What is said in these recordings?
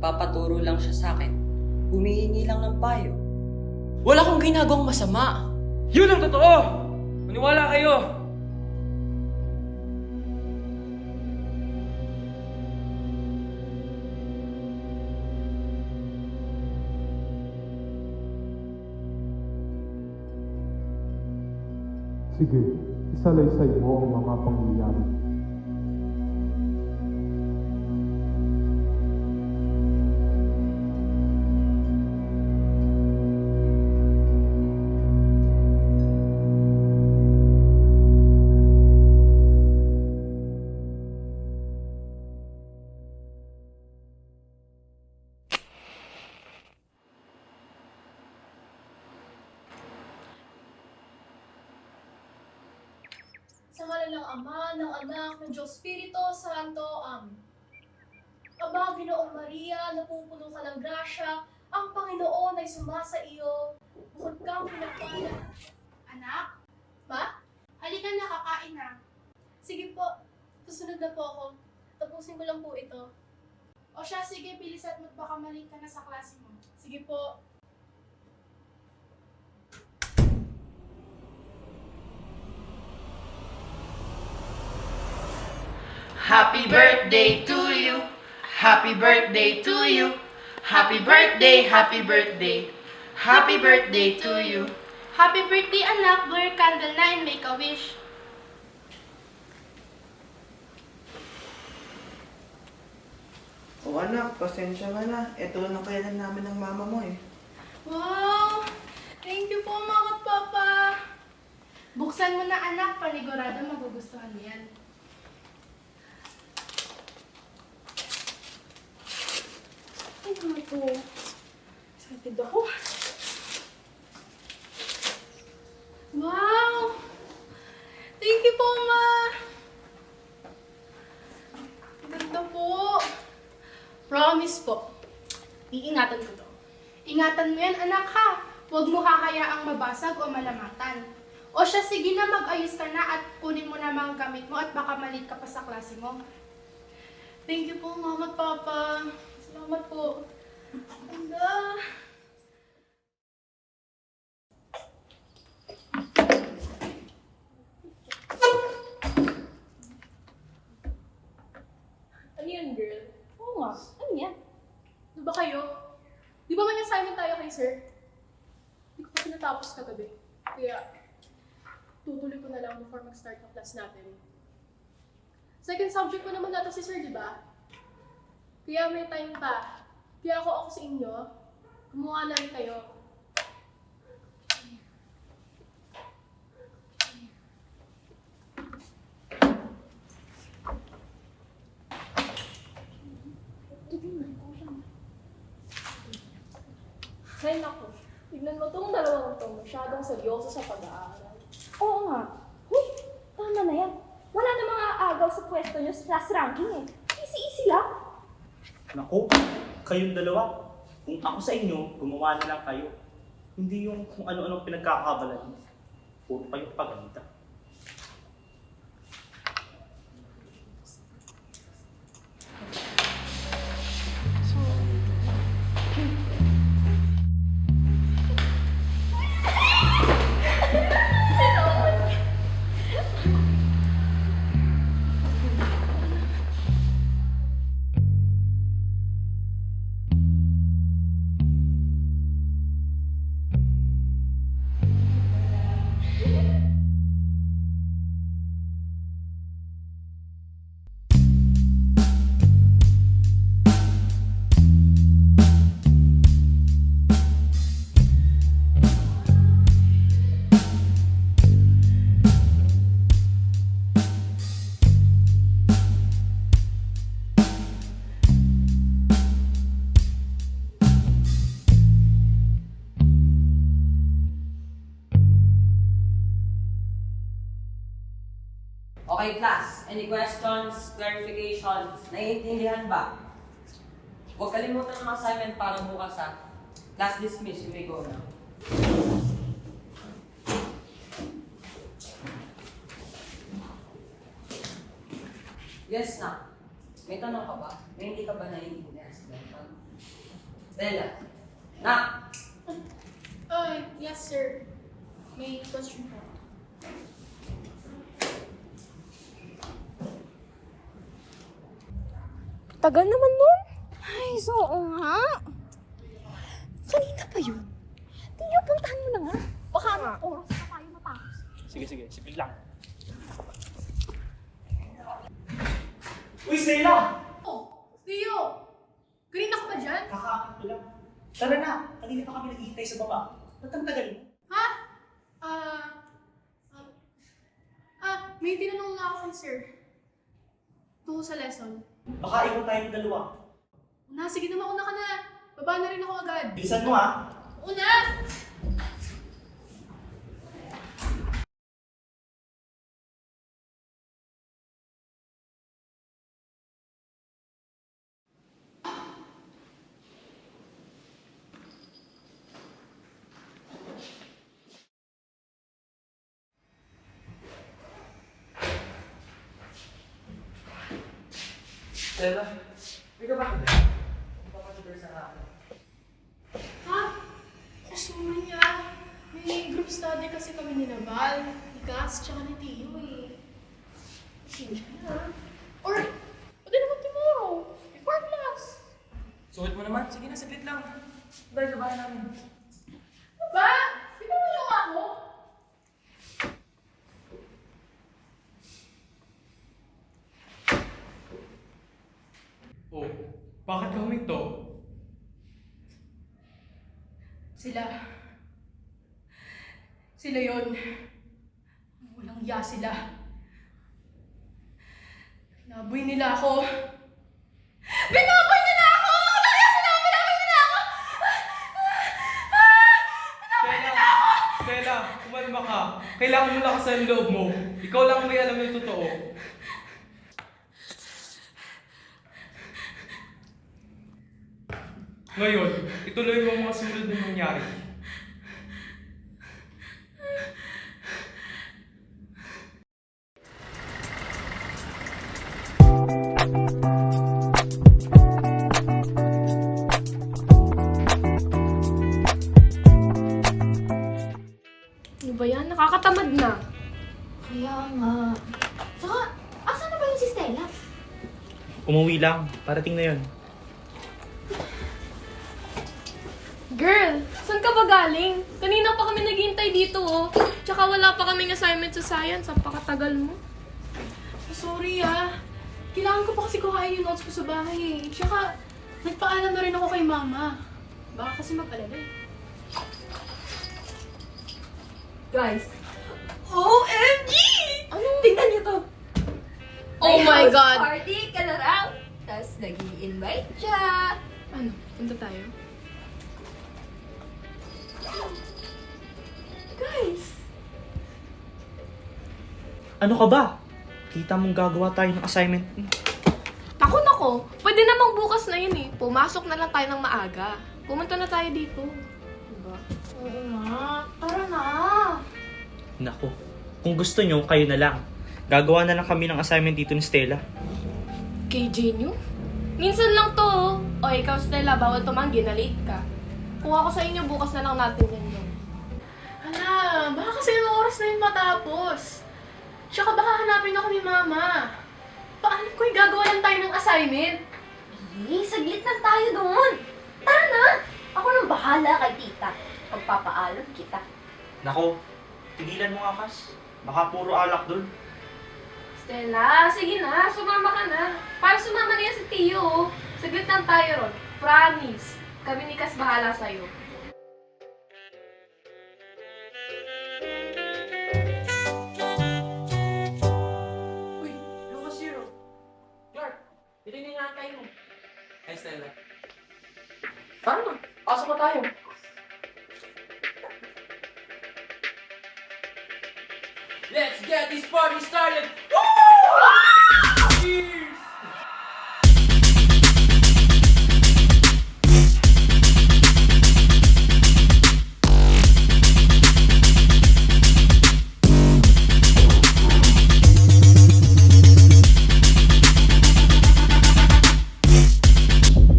Nagpapaturo lang siya sa akin. Humihingi lang ng payo. Wala akong ginagawang masama. Yun ang totoo! Maniwala kayo! Sige, isalaysay mo ang mga pangyayari. Sa ngalan ng Ama, ng Anak, ng Diyos Espiritu Santo, Amen. Aba, Ginoong Maria, napupuno ka ng grasya, ang Panginoon ay sumasa iyo, bukod kang pinagpala. Anak, Ma? halika na, kakain na. Sige po, susunod na po ako. Tapusin ko lang po ito. O siya, sige, bilis at baka malate ka na sa klase mo. Sige po. Happy birthday to you. Happy birthday to you. Happy birthday, happy birthday. Happy birthday to you. Happy birthday, anak! Blow your candle na and make a wish. O anak, pasensya ka na. Ito lang kailan namin ng mama mo eh. Wow! Thank you po, Mama at Papa! Buksan mo na, anak. Panigurado magugustuhan mo yan. Ay, naman po. Excited ako. Wow! Thank you po, Ma! Ganda po. Promise po. Iingatan ko to. Ingatan mo yan, anak, ha? Huwag mo kakayaang mabasag o malamatan. O siya, sige na, mag-ayos ka na at kunin mo na mga gamit mo at baka malate ka pa sa klase mo. Thank you po, Mama at Papa. Salamat po. Ganda. Ano yan, girl? Oo nga. Ano yan? Ano ba kayo? Di ba may assignment tayo kay sir? Hindi ko pa pinatapos kagabi. Kaya, tutuloy ko na lang before mag-start ng class natin. Second subject ko naman natin si sir, di ba? Kaya may time pa. Kaya ako sa inyo, gumawa na rin kayo. Ay naku, tignan mo tong dalawang to, masyadong seryoso sa pag-aaral. Oo nga. Huy, tama na yan. Wala na mga agaw sa pwesto nyo sa class ranking eh. Easy-easy lang. Naku, kayong dalawa. Kung ako sa inyo, gumawa na lang kayo. Hindi yung kung ano-ano pinagkakabalan niyo. Puro pa yung paganda. Okay, class. Any questions, clarifications? Naiintindihan ba? Huwag kalimutan ng assignment para bukas ha. Class dismiss, you may go now. Yes na. May tanong ka ba? May hindi ka ba naiintindihan sa ganito? Stella. Nak! Yes, sir. May question po. Tagal naman nun. Ay, oo nga. Kanina pa yun. Tiyo, puntahan mo na nga. Baka anong oras na tayo matapos. Sige, sipil lang. Uy, Stella! Oh, Theo! Kanina ka pa dyan? Kakaakit ko lang. Tara na, kanina pa kami naghihintay sa baba. Ba't ang tagal mo? Ha? May tinanong nga ako kay sir. Tungkol sa lesson. Baka iwan tayo ng dalawa. Sige na, mauna ka na. Baba na rin ako agad. Bilisan mo ha. Una! Stella, may ka ba? Papasiguro sa akin. Ha? Kasuma niya. May group study kasi kami ni Naval, ni Cass, tsaka ni Tio eh. Sige na. Or, pwede naman tomorrow. Before class. Suot mo naman. Sige na, saglit lang. Dahil sa bahay namin. Ba? Di ba mo ako? Oh, bakit ka huminto? Sila yon. Walang iya sila. Binaboy nila ako! Binaboy nila ako! Walang iya sila! Binaboy nila ako! Stella, kumalma ka. Kailangan mo lakas ang loob mo. Ikaw lang may alam yung totoo. Ngayon, ituloy mo ang mga sunod na nangyari. Ano ba yan? Nakakatamad na. Kaya nga. Saka, asan na ba yung si Stella? Umuwi lang. Parating na yun. Girl, saan ka ba galing? Kanina pa kami naghihintay dito oh. Tsaka wala pa kaming assignment sa science. Ang pakatagal mo. Sorry ah. Kailangan ko pa kasi kuhain yung notes ko sa bahay eh. Tsaka, nagpaalam na rin ako kay mama. Baka kasi mag-alala eh. Guys. OMG! Anong tingnan niyo to? Oh my house God! Party ka na raw. Tapos nag-i-invite siya. Ano? Punta tayo? Guys. Ano ka ba? Kita mong gagawa tayo ng assignment. Nako. Pwede namang bukas na yun eh. Pumasok na lang tayo ng maaga. Pumunta na tayo dito. Diba? Oo nga. Tara na. Nako. Kung gusto nyo, kayo na lang. Gagawa na lang kami ng assignment dito ni Stella. KJ nyo? Minsan lang to oh. O ikaw Stella, bawal tumanggi na late ka. Kuha ko sa inyo, bukas na lang natin yan yun. Hala, baka kasi yung oras na yun matapos. Tsaka baka hanapin ako ni Mama. Paano ko yung gagawa lang tayo ng assignment? Saglit lang tayo doon. Tara na. Ako nang bahala kay tita. Pagpapaalam kita. Nako, tigilan mo nga, Kas. Baka puro alak dun. Stella, sige na, sumama ka na. Para sumama na yan si Tio oh. Saglit lang tayo ron. Promise. Kami ni Kas bahala sa'yo. Uy, Lucas Zero. Clark, ito yung inaantay mo. Ay, Stella. Tara na, pasok na tayo. Let's get this party started! Woo! Cheers!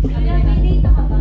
Kaya may data ka ba?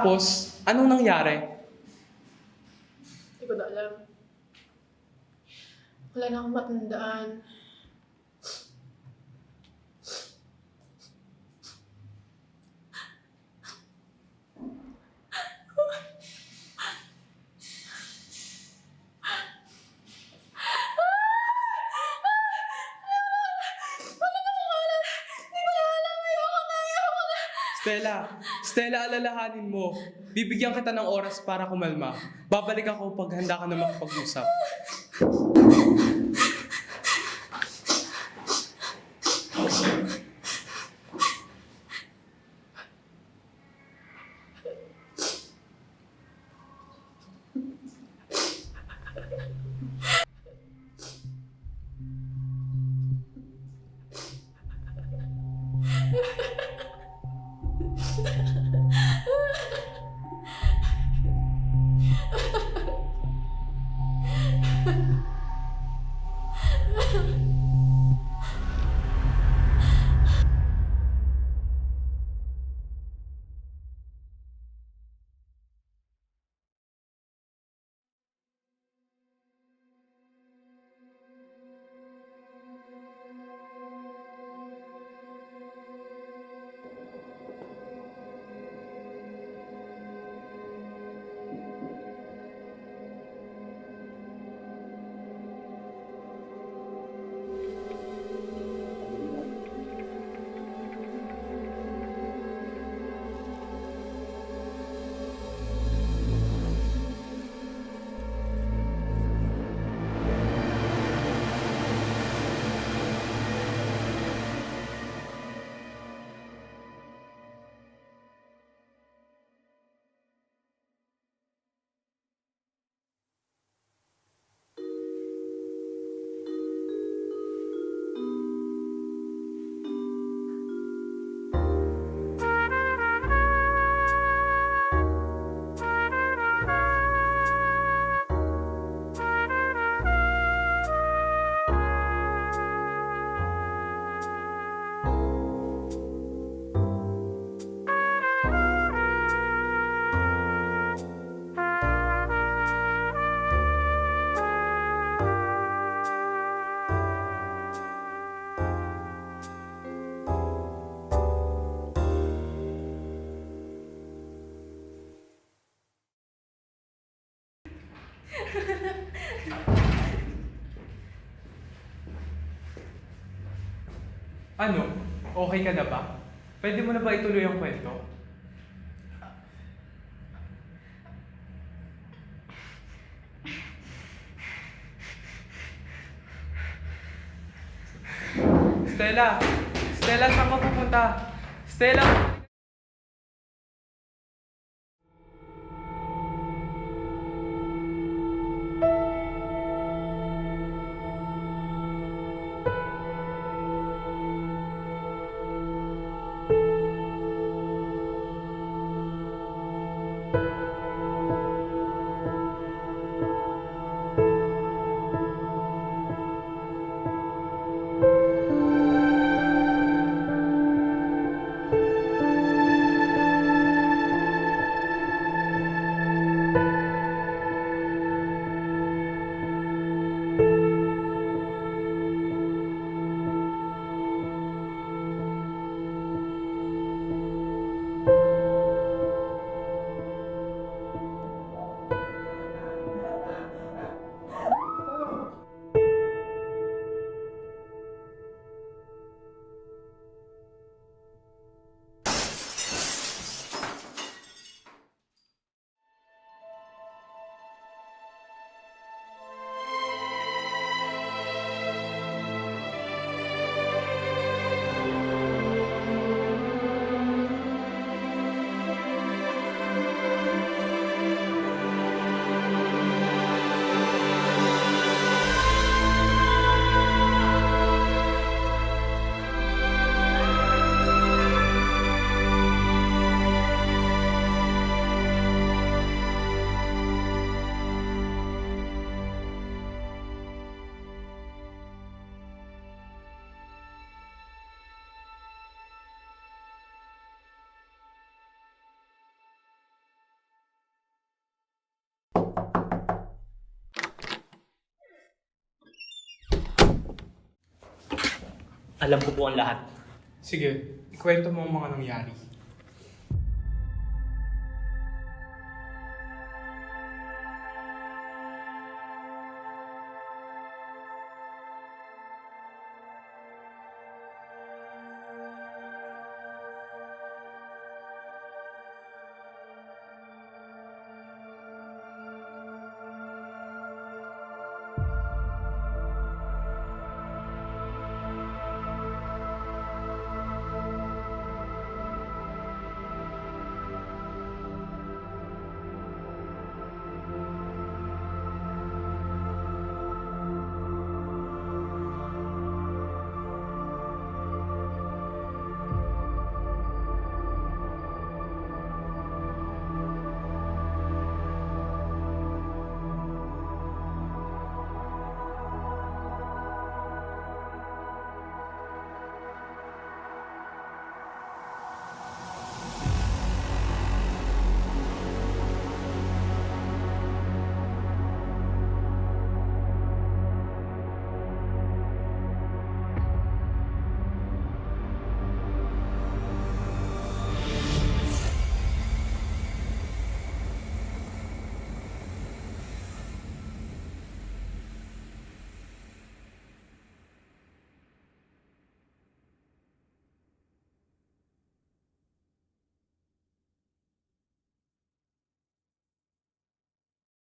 Tapos, anong nangyari? Hindi ko na alam. Wala na akong matandaan. Stella, alalahanin mo. Bibigyan kita ng oras para kumalma. Babalik ako pag handa ka na makapag-usap. Ano? Okay ka na ba? Pwede mo na ba ituloy ang kwento? Stella! Stella, saan ka pupunta? Stella! Alam ko po ang lahat. Sige, ikwento mo ang mga nangyari.